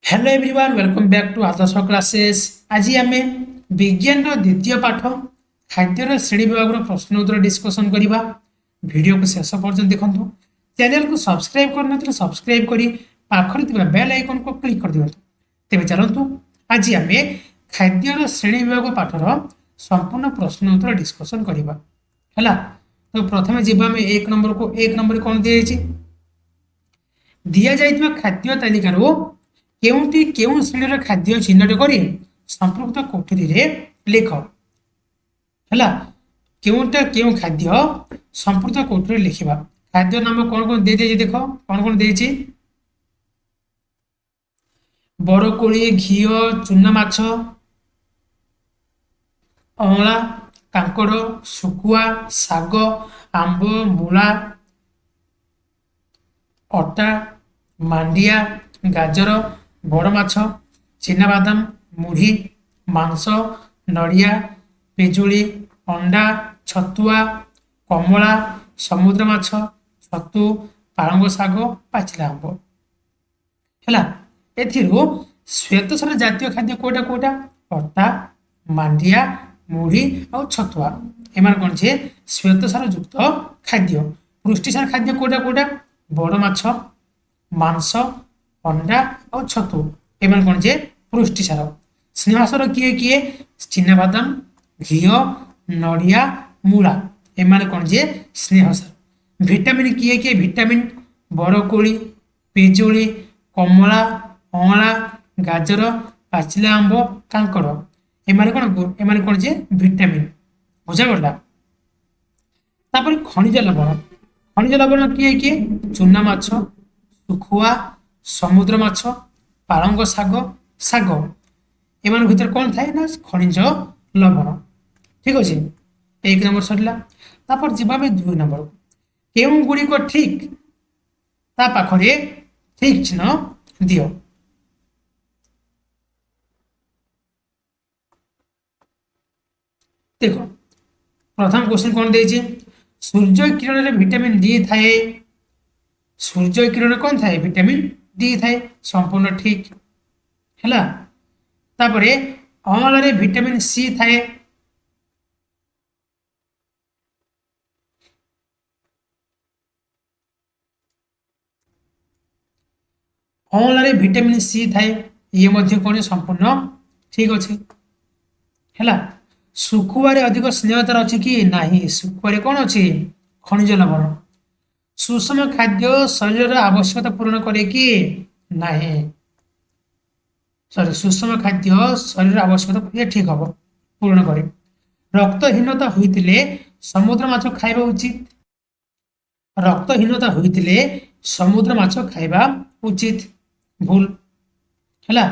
Hello everyone welcome back to Adarsh classes. आज आम विज्ञान द्वितीय पाठ खाद्यर श्रेणी विभाग प्रश्न उत्तर डिस्कसन करवा। वीडियो को शेष पर्यटन देखो। चैनल को सब्सक्राइब करना सब्सक्राइब कर पाखर बेल आइकन को क्लिक कर दिखाँ। तेज चलतु आज आम खाद्यर श्रेणी विभाग पाठर संपूर्ण प्रश्न उत्तर डिस्कसन करवा है। तो प्रथम जीवा एक नंबर कौन दी जाइए खाद्य तालिकार केउंटी केउं श्रेणीर खाद्य चिन्हट करी संपृक्त कोठरी रे लिख है। केउंटा केउं खाद्य संपृक्त कोठरी लिखा। खाद्य नाम कौन कौन दे देख कौन कौन दे बरकोली घी चूना माछ अँला कांकड़ शुकुआ साग आंब मूला अटा मांडिया गाजर बड़ माछ चिनाबादाम मुढ़ी मांस नड़िया पिजुली अंडा छतुआ कमला समुद्र माछ छतु पालंग शाग पाचिला आंब है। श्वेतसार जातीय खाद्य कोटा कोटा अटा मांडिया मुढ़ी और छतुआ एम कौन से श्वेतसार युक्त खाद्य। पुष्टिसार खाद्य कोटा कोटा बड़ माछ मांस अंडा और छतु एम कौन से पुष्टिसार। स्नेहसार किए किए चिनाबादाम घी नड़िया मूला एम कौन से स्नेहसार। विटामिन किए किए विटामिन बरकोली पिजुली कमला अँला गाजर पाचिला आंब कांकड़ एम कौन से विटामिन बुझागला। खनिज लवण किए किए चूना माछ शुखुआ समुद्र माछ पालंग शाग शाग एम भर कौन थाए ना खनिज लवण। ठीक अच्छे एक नंबर सरला। जीवा दुई नंबर केउं गुड़िक ठीक ता पाखरे ठीक चिन्ह दियो। देख प्रथम क्वेश्चन कौन दे सूर्य किरण में विटामिन डी थाए। सूर्य किरण कौन थाए विटामिन डी थाए संपूर्ण ठीक है। तापरे अँला रे विटामिन सी थाए अँला रे विटामिन सी थाए ये मध्य कौन संपूर्ण ठीक अच्छे है। शुखुआरे अधिक स्नेहतार अच्छी कि नहीं शुखुआरे कौन अच्छी खनिज लवण। सुषम खाद्य शरीर आवश्यकता पूर्ण करे कि नहीं सॉरी सुषम खाद्य शरीर आवश्यकता ये ठीक हम पूर्ण करे। रक्तहीनता होइतिले समुद्र माछ खाइबा उचित। रक्तहीनता होइतिले समुद्र माछ खाइबा उचित भूल है।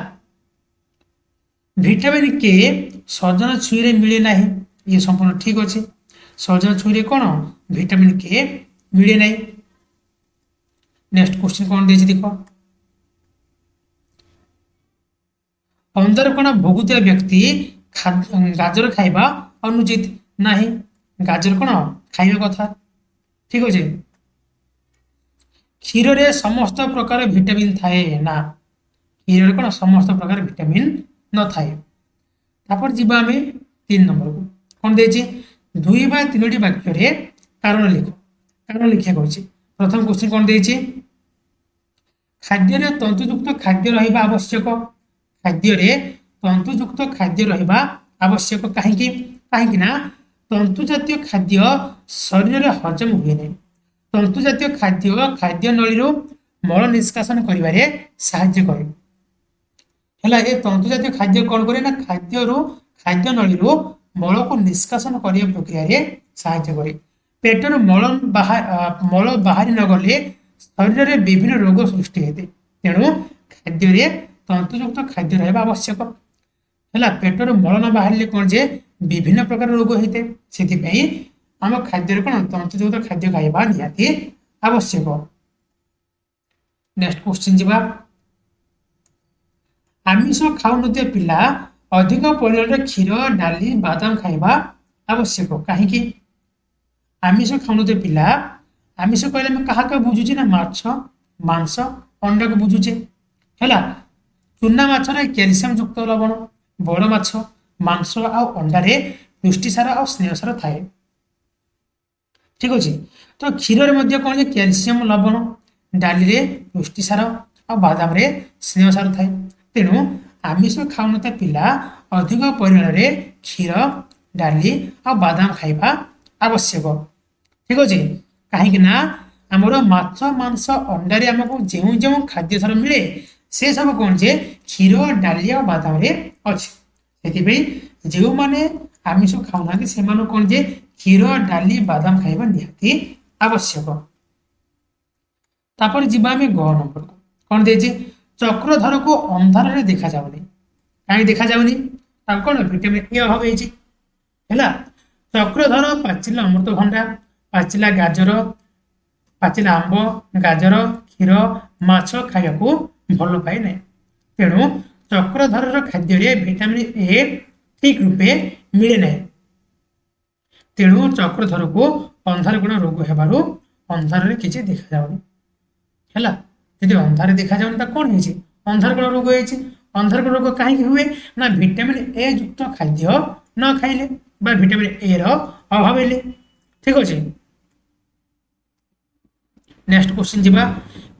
विटामिन के सजन छुई मिले ना ये संपूर्ण ठीक अच्छे। सजन छुई कौन विटामिन के मिले ना। नेक्स्ट क्वेश्चन कौन दे देख 15 कण भोगुवा व्यक्ति गाजर खाइबा अनुचित नहीं गाजर कौन खाइबा कथा ठीक अच्छे। क्षीर रे समस्त प्रकार विटामिन थाए ना क्षीर कौन समस्त प्रकार विटामिन न थाए। जीवा आम 3 नंबर को कौन दे 2 बा 3 वाक्य कारण लिख कारण लिखा कही। प्रथम क्वेश्चन कौन दे खाद्य तंतुयुक्त खाद्य रहिबा आवश्यक। खाद्य तंतुयुक्त खाद्य रहिबा आवश्यक कहीं कहीं ना तंतु जातीय खाद्य शरीर में हजम हुए नहीं। तंतु जातीय खाद्य खाद्य नली मल निष्कासन करिवारे साहाय्य करे है। ये तंतु जातीय खाद्य कौन करे ना खाद्य नली मल को निष्कासन करने प्रक्रिया रे साहाय्य करे। पेटर मल बाहरी न गले शरीर में विभिन्न रोग सृष्टि होते तेणु खाद्य तंतुयुक्त खाद्य रहा आवश्यक है। पेटर मल न बाहर कौन जे विभिन्न प्रकार रोग होते से आम खाद्य कौन तंतुयुक्त खाद्य खाइबा निहाती आवश्यक। नेक्स्ट क्वेश्चन जीवा आमिष खाऊ पिला अधिक परिमाण क्षीर डाली बादाम खाइबा आवश्यक कहीं आमिष खाऊ पिला आमिष कहले क्या बुझुचे ना माछ मांस अंडा को बुझुचे है। ଚୁନା ମାଛରେ କ୍ୟାଲସିୟମ ଯୁକ୍ତ ଲବଣ, ବଡ଼ ମାଛ ମାଂସ ଆଉ ଅଣ୍ଡାରେ ପୁଷ୍ଟିସାର ଆଉ ସ୍ନେହସାର ଥାଏ। ଠିକ ଅଛି। ତ କ୍ଷୀରରେ ମଧ୍ୟ କ'ଣ ଯେ କ୍ୟାଲସିୟମ ଲବଣ, ଡାଲିରେ ପୁଷ୍ଟିସାର ଆଉ ବାଦାମରେ ସ୍ନେହସାର ଥାଏ। ତେଣୁ ଆମିଷ ଖାଉନଥିବା ପିଲା ଅଧିକ ପରିମାଣରେ କ୍ଷୀର, ଡାଲି ଆଉ ବାଦାମ ଖାଇବା ଆବଶ୍ୟକ। ଠିକ ଅଛି। କାହିଁକି ନା ଆମର ମାଛ ମାଂସ ଅଣ୍ଡାରେ ଆମକୁ ଯେଉଁ ଯେଉଁ ଖାଦ୍ୟ ସାର ମିଳେ ସେ ସବୁ କ'ଣ ଯେ କ୍ଷୀର, ଡାଲି ଆଉ ବାଦାମରେ ଅଛି। ସେଥିପାଇଁ ଯେଉଁମାନେ ଆମିଷ ଖାଉନାହାନ୍ତି ସେମାନଙ୍କୁ କ'ଣ ଯେ କ୍ଷୀର, ଡାଲି, ବାଦାମ ଖାଇବା ନିହାତି ଆବଶ୍ୟକ। ତାପରେ ଯିବା ଆମେ ଗ ନମ୍ବରକୁ। କ'ଣ ଦେଇଛି? ଚକ୍ରଧରକୁ ଅନ୍ଧାରରେ ଦେଖାଯାଉନି। କାହିଁକି ଦେଖାଯାଉନି? ତାକୁ କ'ଣ ଭିଟାମିନ ଏ ଅଭାବ ହେଇଛି। ହେଲା, ଚକ୍ରଧର ପାଚିଲା ଅମୃତଭଣ୍ଡା, ପାଚିଲା ଗାଜର, ପାଚିଲା ଆମ୍ବ, ଗାଜର, କ୍ଷୀର, ମାଛ ଖାଇବାକୁ ଭଲ ପାଏ ନାହିଁ। ତେଣୁ ଚକ୍ରଧରର ଖାଦ୍ୟରେ ଭିଟାମିନ ଏ ଠିକ ରୂପେ ମିଳେ ନାହିଁ। ତେଣୁ ଚକ୍ରଧରକୁ ଅନ୍ଧାରଗୁଣ ରୋଗ ହେବାରୁ ଅନ୍ଧାରରେ କିଛି ଦେଖାଯାଉନି। ହେଲା, ଯଦି ଅନ୍ଧାରରେ ଦେଖାଯାଉନି ତା କ'ଣ ହେଇଛି? ଅନ୍ଧାରଗୁଣ ରୋଗ ହେଇଛି। ଅନ୍ଧାରଗୁଣ ରୋଗ କାହିଁକି ହୁଏ? ନା ଭିଟାମିନ ଏ ଯୁକ୍ତ ଖାଦ୍ୟ ନ ଖାଇଲେ ବା ଭିଟାମିନ ଏ ର ଅଭାବ ହେଲେ। ଠିକ ଅଛି। ନେକ୍ସଟ କ୍ୱେଶ୍ଚିନ୍ ଯିବା।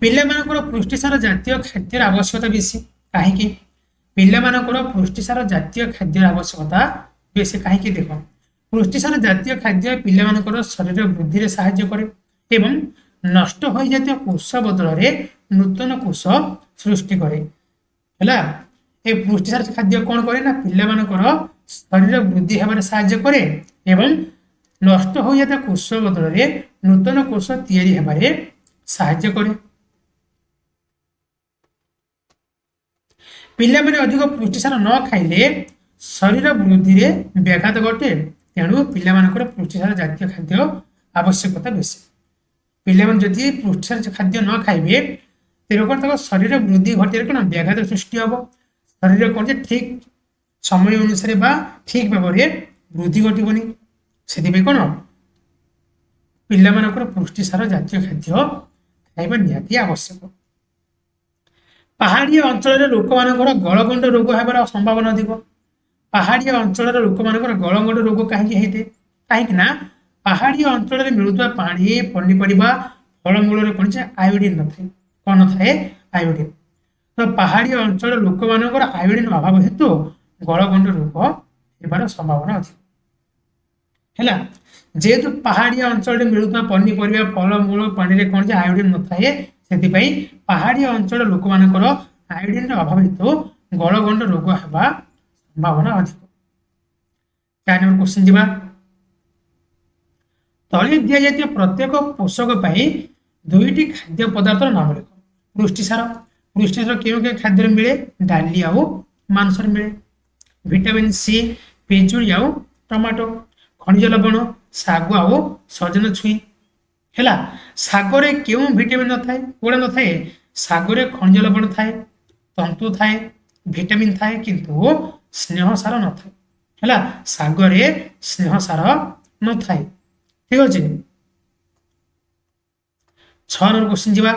ପିଲାମାନଙ୍କର ପୁଷ୍ଟିସାର ଜାତୀୟ ଖାଦ୍ୟର ଆବଶ୍ୟକତା ବେଶୀ। କାହିଁକି? ପିଲାମାନଙ୍କର ପୁଷ୍ଟିସାର ଜାତୀୟ ଖାଦ୍ୟର ଆବଶ୍ୟକତା ବେଶୀ କାହିଁକି? ଦେଖ, ପୁଷ୍ଟିସାର ଜାତୀୟ ଖାଦ୍ୟ ପିଲାମାନଙ୍କର ଶରୀର ବୃଦ୍ଧିରେ ସାହାଯ୍ୟ କରେ ଏବଂ ନଷ୍ଟ ହୋଇଯାଇଥିବା କୋଷ ବଦଳରେ ନୂତନ କୋଷ ସୃଷ୍ଟି କରେ। ହେଲା, ଏ ପୁଷ୍ଟିସାର ଖାଦ୍ୟ କ'ଣ କରେ? ନା ପିଲାମାନଙ୍କର ଶରୀର ବୃଦ୍ଧି ହେବାରେ ସାହାଯ୍ୟ କରେ ଏବଂ ନଷ୍ଟ ହୋଇଯାଇଥିବା କୋଷ ବଦଳରେ ନୂତନ କୋଷ ତିଆରି ହେବାରେ ସାହାଯ୍ୟ କରେ। ପିଲାମାନେ ଅଧିକ ପୁଷ୍ଟିସାର ନ ଖାଇଲେ ଶରୀର ବୃଦ୍ଧିରେ ବ୍ୟାଘାତ ଘଟେ। ତେଣୁ ପିଲାମାନଙ୍କର ପୁଷ୍ଟିସାର ଜାତୀୟ ଖାଦ୍ୟ ଆବଶ୍ୟକତା ବେଶୀ। ପିଲାମାନେ ଯଦି ପୁଷ୍ଟିସାର ଖାଦ୍ୟ ନ ଖାଇବେ ତେବେ କ'ଣ ତାଙ୍କ ଶରୀର ବୃଦ୍ଧି ଘଟିବାରେ କ'ଣ ବ୍ୟାଘାତ ସୃଷ୍ଟି ହେବ। ଶରୀର କ'ଣ ଯେ ଠିକ ସମୟ ଅନୁସାରେ ବା ଠିକ ଭାବରେ ବୃଦ୍ଧି ଘଟିବନି। ସେଥିପାଇଁ କ'ଣ ପିଲାମାନଙ୍କର ପୁଷ୍ଟିସାର ଜାତୀୟ ଖାଦ୍ୟ ଖାଇବା ନିହାତି ଆବଶ୍ୟକ। ପାହାଡ଼ିଆ ଅଞ୍ଚଳରେ ଲୋକମାନଙ୍କର ଗଳଗଣ୍ଡ ରୋଗ ହେବାର ସମ୍ଭାବନା ଅଧିକ। ପାହାଡ଼ିଆ ଅଞ୍ଚଳର ଲୋକମାନଙ୍କର ଗଳଗଣ୍ଡ ରୋଗ କାହିଁକି ହେଇଥାଏ? କାହିଁକି ନା ପାହାଡ଼ିଆ ଅଞ୍ଚଳରେ ମିଳୁଥିବା ପାଣି, ପନିପରିବା, ଫଳମୂଳରେ କ'ଣ ଯେ ଆୟୋଡିନ ନଥାଏ। କ'ଣ ନଥାଏ? ଆୟୋଡିନ। ତ ପାହାଡ଼ିଆ ଅଞ୍ଚଳର ଲୋକମାନଙ୍କର ଆୟୋଡିନ ଅଭାବ ହେତୁ ଗଳଗଣ୍ଡ ରୋଗ ହେବାର ସମ୍ଭାବନା ଅଧିକ। ହେଲା, ଯେହେତୁ ପାହାଡ଼ିଆ ଅଞ୍ଚଳରେ ମିଳୁଥିବା ପନିପରିବା, ଫଳମୂଳ, ପାଣିରେ କ'ଣ ଯେ ଆୟୋଡିନ ନଥାଏ ସେଥିପାଇଁ ପାହାଡ଼ିଆ ଅଞ୍ଚଳର ଲୋକମାନଙ୍କର ଆୟୋଡିନର ଅଭାବ ହେତୁ ଗଳଗଣ୍ଡ ରୋଗ ହେବା ସମ୍ଭାବନା ଅଧିକ। 4 ନମ୍ବର କ୍ୱେଶ୍ଚିନ୍ ଯିବା। ତଳେ ଦିଆଯାଇଥିବା ପ୍ରତ୍ୟେକ ପୋଷକ ପାଇଁ 2ଟି ଖାଦ୍ୟ ପଦାର୍ଥର ନାମ ଲେଖ। ପୁଷ୍ଟିସାର। ପୁଷ୍ଟିସାର କେଉଁ କେଉଁ ଖାଦ୍ୟରେ ମିଳେ? ଡାଲି ଆଉ ମାଂସରେ ମିଳେ। ଭିଟାମିନ ସି ପିଜୁଳି ଆଉ ଟମାଟୋ। ଖଣିଜ ଲବଣ ଶାଗ ଆଉ ସଜନା ଛୁଇଁ। ହେଲା, ଶାଗରେ କେଉଁ ଭିଟାମିନ ନଥାଏ? କୋଉଟା ନଥାଏ? ଶାଗରେ ଖଣିଜ ଲବଣ ଥାଏ, ତନ୍ତୁ ଥାଏ, ଭିଟାମିନ ଥାଏ କିନ୍ତୁ ସ୍ନେହସାର ନଥାଏ। ହେଲା, ଶାଗରେ ସ୍ନେହସାର ନଥାଏ। ଠିକ ଅଛି। 6 ନମ୍ବର କ୍ୱେଶ୍ଚିନ୍ ଯିବା।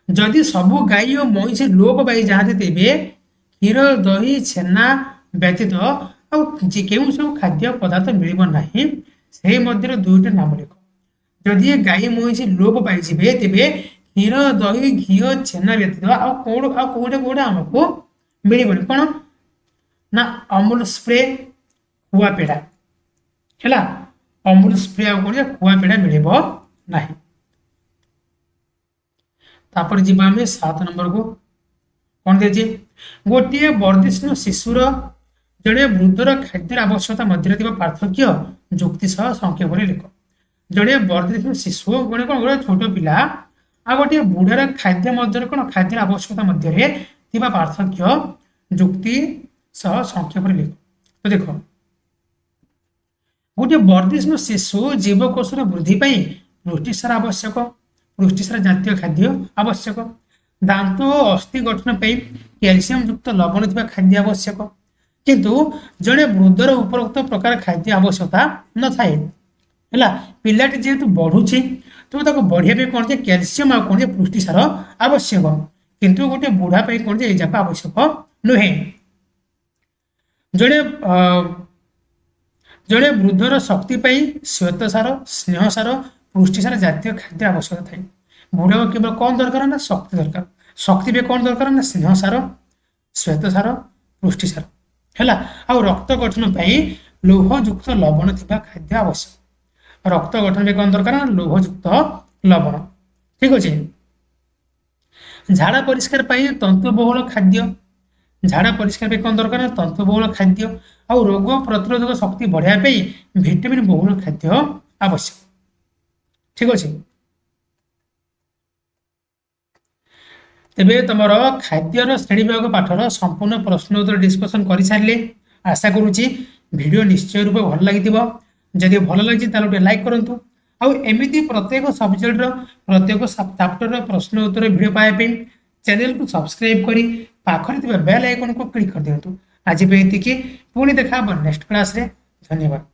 ଯଦି ସବୁ ଗାଈ ଓ ମଇଁଷି ଲୋପ ପାଇଯାଆନ୍ତି ତେବେ କ୍ଷୀର, ଦହି, ଛେନା ବ୍ୟତୀତ ଆଉ କେଉଁ ସବୁ ଖାଦ୍ୟ ପଦାର୍ଥ ମିଳିବ ନାହିଁ ସେହି ମଧ୍ୟରୁ 2ଟି ନାମ ଲେଖ। ଯଦି ଗାଈ ମଇଁଷି ଲୋପ ପାଇଯିବେ ତେବେ କ୍ଷୀର, ଦହି, ଘିଅ, ଛେନା ବ୍ୟତୀତ ଆଉ କୋଉଟା ଆମକୁ ମିଳିବନି। କ'ଣ ନା ଅମୁଲ ସ୍ପ୍ରେ, ଖୁଆ ପେଡ଼ା। ହେଲା, ଅମୁଲ ସ୍ପ୍ରେ ଆଉ କ'ଣ ଖୁଆ ପେଡ଼ା ମିଳିବ ନାହିଁ। ତାପରେ ଯିବା ଆମେ 7 ନମ୍ବରକୁ। କ'ଣ ଦେଇଛି? ଗୋଟିଏ ବର୍ଦ୍ଧିଷ୍ଣୁ ଶିଶୁର ଜଣେ ବୃଦ୍ଧର ଖାଦ୍ୟର ଆବଶ୍ୟକତା ମଧ୍ୟରେ ଥିବା ପାର୍ଥକ୍ୟ ଯୁକ୍ତି ସହ ସଂକ୍ଷେପରେ ଲେଖ। ଜଣେ ବର୍ଦ୍ଧିଷ୍ଣୁ ଶିଶୁ ଗୋଟେ ଛୋଟ ପିଲା ଆଉ ଗୋଟିଏ ବୁଢ଼ାର ଖାଦ୍ୟ ମଧ୍ୟରେ କ'ଣ ଖାଦ୍ୟର ଆବଶ୍ୟକତା ମଧ୍ୟରେ ଥିବା ପାର୍ଥକ୍ୟ ଯୁକ୍ତି ସହ ସଂକ୍ଷେପରେ ଲେଖ। ତ ଦେଖ, ଗୋଟିଏ ବର୍ଦ୍ଧିଷ୍ଣୁ ଶିଶୁ ଜୀବକୋଷର ବୃଦ୍ଧି ପାଇଁ ପୁଷ୍ଟିସାର ଆବଶ୍ୟକ। ପୁଷ୍ଟିସାର ଜାତୀୟ ଖାଦ୍ୟ ଆବଶ୍ୟକ। ଦାନ୍ତ ଓ ଅସ୍ଥି ଗଠନ ପାଇଁ କ୍ୟାଲସିୟମ ଯୁକ୍ତ ଲବଣ ଥିବା ଖାଦ୍ୟ ଆବଶ୍ୟକ। କିନ୍ତୁ ଜଣେ ବୃଦ୍ଧର ଉପରୋକ୍ତ ପ୍ରକାର ଖାଦ୍ୟ ଆବଶ୍ୟକତା ନଥାଏ। ହେଲା, ପିଲାଟି ଯେହେତୁ ବଢୁଛି ତେଣୁ ତାକୁ ବଢିବା ପାଇଁ କ'ଣ ଯେ କ୍ୟାଲସିୟମ ଆଉ କ'ଣ ଯେ ପୁଷ୍ଟିସାର ଆବଶ୍ୟକ। କିନ୍ତୁ ଗୋଟେ ବୁଢ଼ା ପାଇଁ କ'ଣ ଯେ ଏଯାକ ଆବଶ୍ୟକ नुहे जड़े जड़े वृद्धर शक्ति श्वेतसार स्नेहसार पुष्टिसार जातीय खाद्य आवश्यक थाए बुढ़ा केवल कौन दरकार ना शक्ति दरकार शक्ति पे कौन दरकार ना स्नेहसार श्वेतसार पुष्टिसार है आउ रक्त गठन लौहयुक्त लवण थिबा खाद्य आवश्यक रक्त गठन पे कौन दरकार ना लौहयुक्त लवण ठीक अच्छे झाड़ा परिष्कार तंतुबहुल खाद्य झाड़ा परिष्कार कौन दरकार तंतुबहुल खाद्य आउ रोग प्रतिरोधक शक्ति बढ़ाई विटामिन बहुल खाद्य आवश्यक ठीक अच्छे तेबे तुम खाद्यर श्रेणीविभाग पाठर संपूर्ण प्रश्न उत्तर डिस्कसन कर सारे आशा करुच्ची वीडियो निश्चय रूप भल लगी जदि भल लगी गोटे लाइक करूँ आउ एमती प्रत्येक सब्जेक्ट प्रत्येक चैप्टर प्रश्न उत्तर वीडियो पाइबा चैनल को सब्सक्राइब करी पाखरे बेल आइकन को क्लिक कर दिंतु आज पे पुणी देखा नेक्स्ट क्लास रे धन्यवाद।